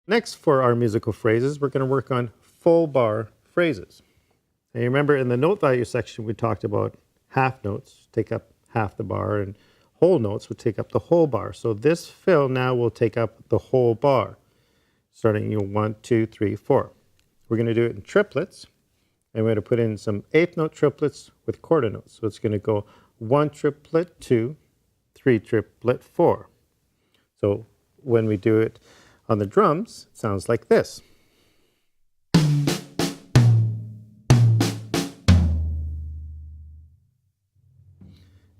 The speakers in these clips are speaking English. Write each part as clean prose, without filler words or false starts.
Next, for our musical phrases, we're going to work on full bar phrases. And you remember in the note value section, we talked about half notes take up half the bar, and whole notes would take up the whole bar. So this fill now will take up the whole bar, starting 1, 2, 3, 4. We're going to do it in triplets, and we're going to put in some eighth note triplets with quarter notes. So it's going to go 1 triplet, 2, 3 triplet, 4. So when we do it on the drums, it sounds like this.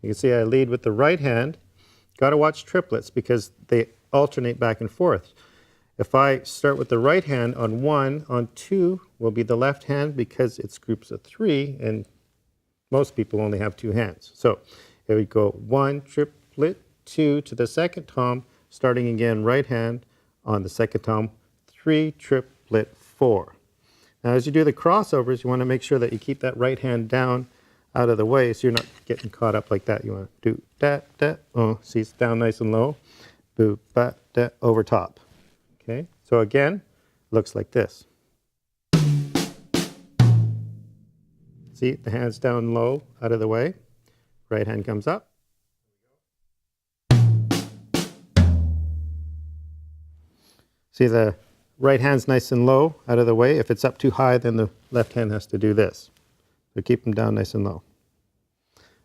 You can see I lead with the right hand. Got to watch triplets because they alternate back and forth. If I start with the right hand on 1, on 2 will be the left hand because it's groups of 3, and most people only have 2 hands. So here we go, 1 triplet, 2 to the second tom, starting again right hand on the second tom, 3 triplet, 4. Now as you do the crossovers, you want to make sure that you keep that right hand down out of the way so you're not getting caught up like that. You want to do that, that, oh, see it's down nice and low, boop, ba, da, over top. Okay, so again, looks like this. See, the hand's down low, out of the way. Right hand comes up. See, the right hand's nice and low, out of the way. If it's up too high, then the left hand has to do this. So keep them down nice and low.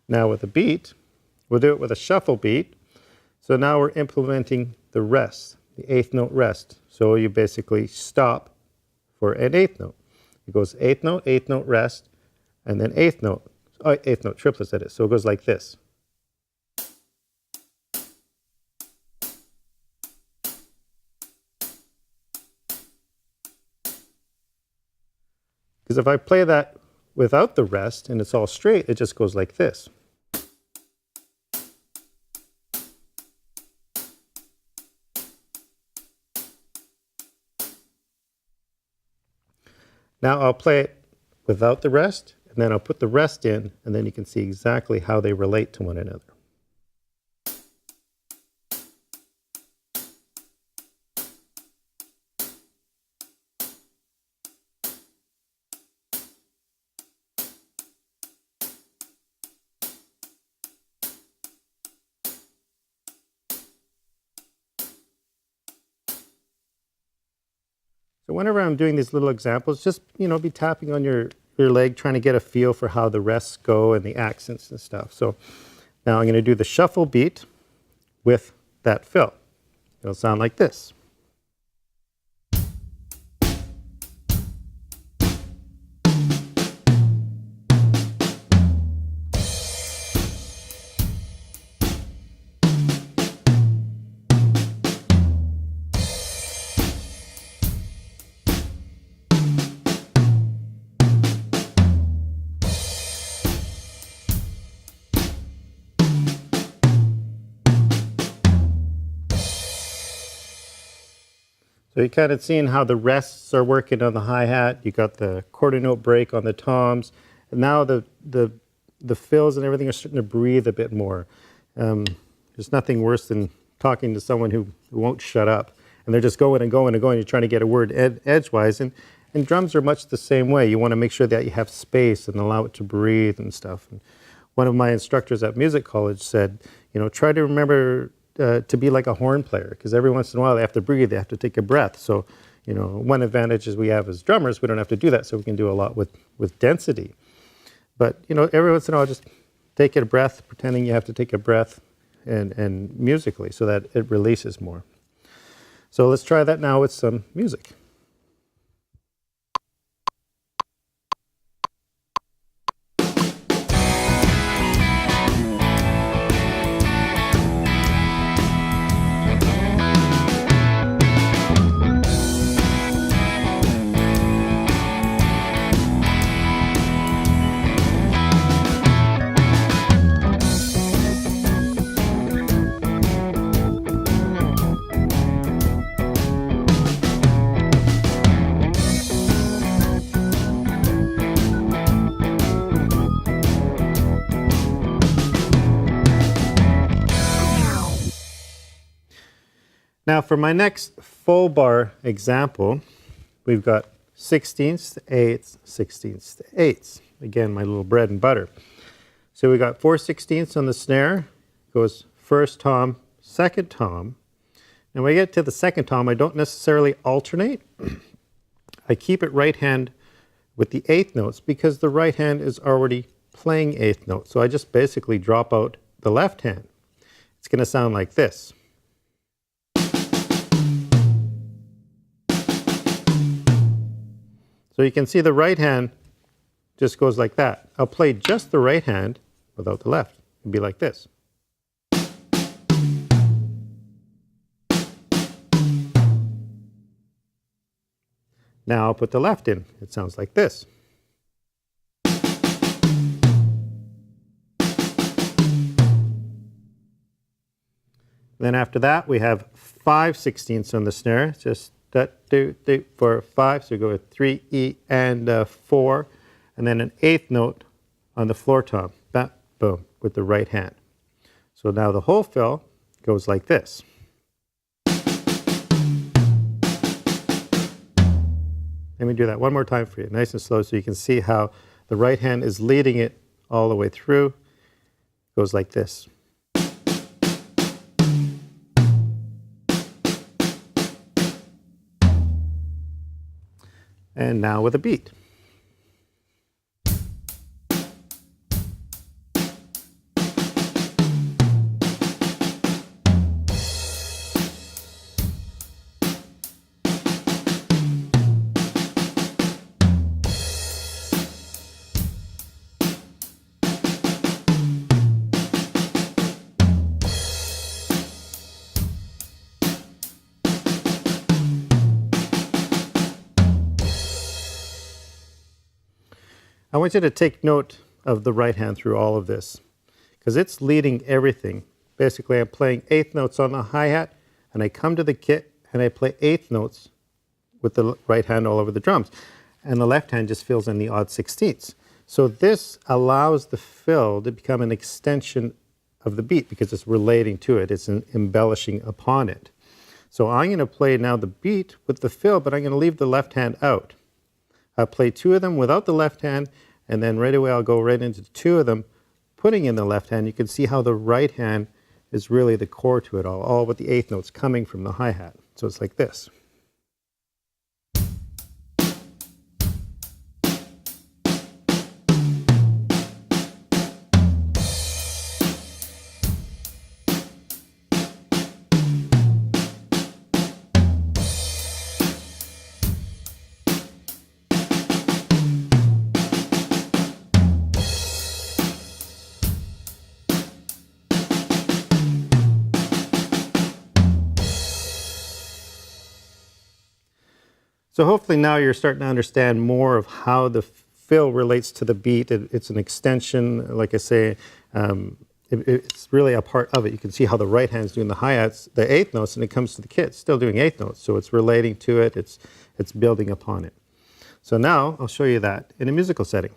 Now with a beat, we'll do it with a shuffle beat. So now we're implementing the rest, the eighth note rest. So you basically stop for an eighth note. It goes eighth note, rest, and then eighth note triplets that is. So it goes like this. Because if I play that without the rest and it's all straight, it just goes like this. Now I'll play it without the rest, and then I'll put the rest in, and then you can see exactly how they relate to one another. So whenever I'm doing these little examples, just be tapping on your leg, trying to get a feel for how the rests go and the accents and stuff. So now I'm going to do the shuffle beat with that fill. It'll sound like this. So you're kind of seeing how the rests are working on the hi-hat. You got the quarter note break on the toms. And now the fills and everything are starting to breathe a bit more. There's nothing worse than talking to someone who won't shut up. And they're just going and going and going. You're trying to get a word edgewise. And drums are much the same way. You want to make sure that you have space and allow it to breathe and stuff. And one of my instructors at music college said, try to remember to be like a horn player, because every once in a while they have to breathe, they have to take a breath. So, one advantage is we have as drummers, we don't have to do that, so we can do a lot with density. But, every once in a while just take a breath, pretending you have to take a breath and musically so that it releases more. So let's try that now with some music. Now for my next full bar example, we've got 16ths to 8ths, 16ths to 8ths. Again, my little bread and butter. So we got 4/16ths on the snare, goes first tom, second tom. And when I get to the second tom, I don't necessarily alternate. I keep it right hand with the 8th notes because the right hand is already playing 8th notes. So I just basically drop out the left hand. It's going to sound like this. So you can see the right hand just goes like that. I'll play just the right hand without the left. It'd be like this. Now I'll put the left in. It sounds like this. Then after that, we have 5/16ths on the snare. Just that, 2, 3, 4, 5. So we go with 3, E, and 4. And then an 8th note on the floor tom. Bam, boom, with the right hand. So now the whole fill goes like this. Let me do that one more time for you, nice and slow, so you can see how the right hand is leading it all the way through. It goes like this. And now with a beat. I want you to take note of the right hand through all of this because it's leading everything. Basically, I'm playing 8th notes on the hi-hat, and I come to the kit and I play 8th notes with the right hand all over the drums. And the left hand just fills in the odd 16ths. So this allows the fill to become an extension of the beat because it's relating to it. It's embellishing upon it. So I'm going to play now the beat with the fill, but I'm going to leave the left hand out. I'll play 2 of them without the left hand, and then right away I'll go right into 2 of them, putting in the left hand. You can see how the right hand is really the core to it all with the 8th notes coming from the hi-hat. So it's like this. So hopefully now you're starting to understand more of how the fill relates to the beat. It's an extension, like I say, it's really a part of it. You can see how the right hand's doing the hi-hats, the 8th notes, and it comes to the kit, it's still doing 8th notes. So it's relating to it, it's building upon it. So now I'll show you that in a musical setting.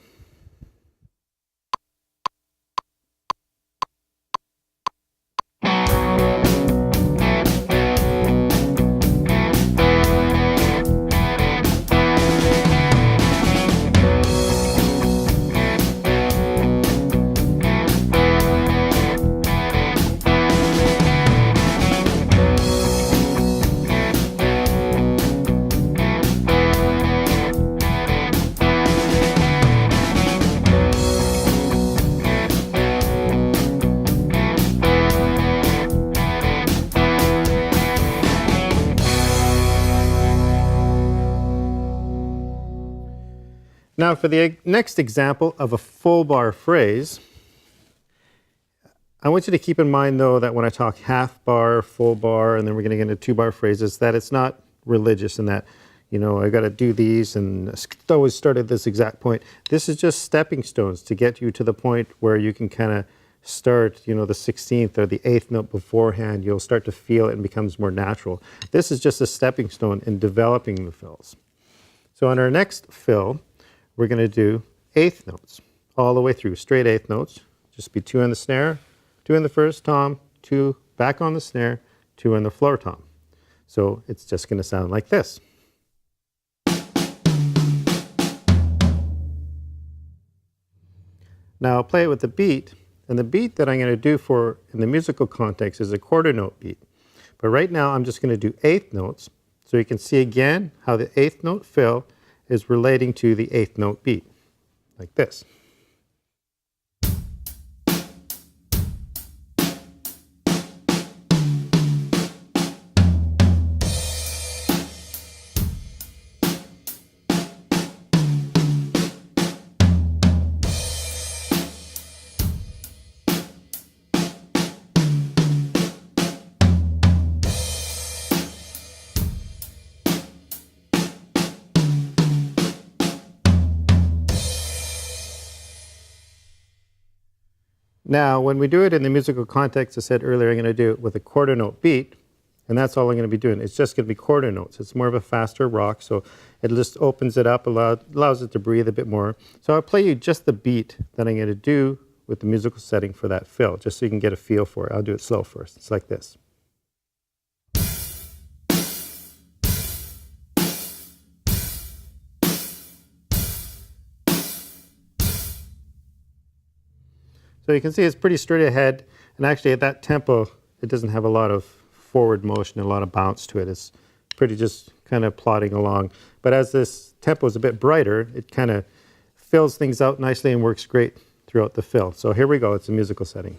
Now for the next example of a full bar phrase, I want you to keep in mind though that when I talk half bar, full bar, and then we're going to get into 2-bar phrases, that it's not religious in that, you know, I got to do these and always start at this exact point. This is just stepping stones to get you to the point where you can kind of start, you know, the 16th or the 8th note beforehand. You'll start to feel it and becomes more natural. This is just a stepping stone in developing the fills. So on our next fill, we're going to do 8th notes all the way through, straight 8th notes. Just be 2 on the snare, 2 in the first tom, 2 back on the snare, 2 on the floor tom. So it's just going to sound like this. Now I'll play it with the beat, and the beat that I'm going to do for in the musical context is a quarter note beat. But right now I'm just going to do eighth notes, so you can see again how the eighth note fill is relating to the eighth note beat, like this. Now, when we do it in the musical context, I said earlier, I'm going to do it with a quarter note beat, and that's all I'm going to be doing. It's just going to be quarter notes. It's more of a faster rock, so it just opens it up, allows it to breathe a bit more. So I'll play you just the beat that I'm going to do with the musical setting for that fill, just so you can get a feel for it. I'll do it slow first. It's like this. So you can see it's pretty straight ahead, and actually at that tempo, it doesn't have a lot of forward motion, a lot of bounce to it. It's pretty just kind of plodding along. But as this tempo is a bit brighter, it kind of fills things out nicely and works great throughout the fill. So here we go, it's a musical setting.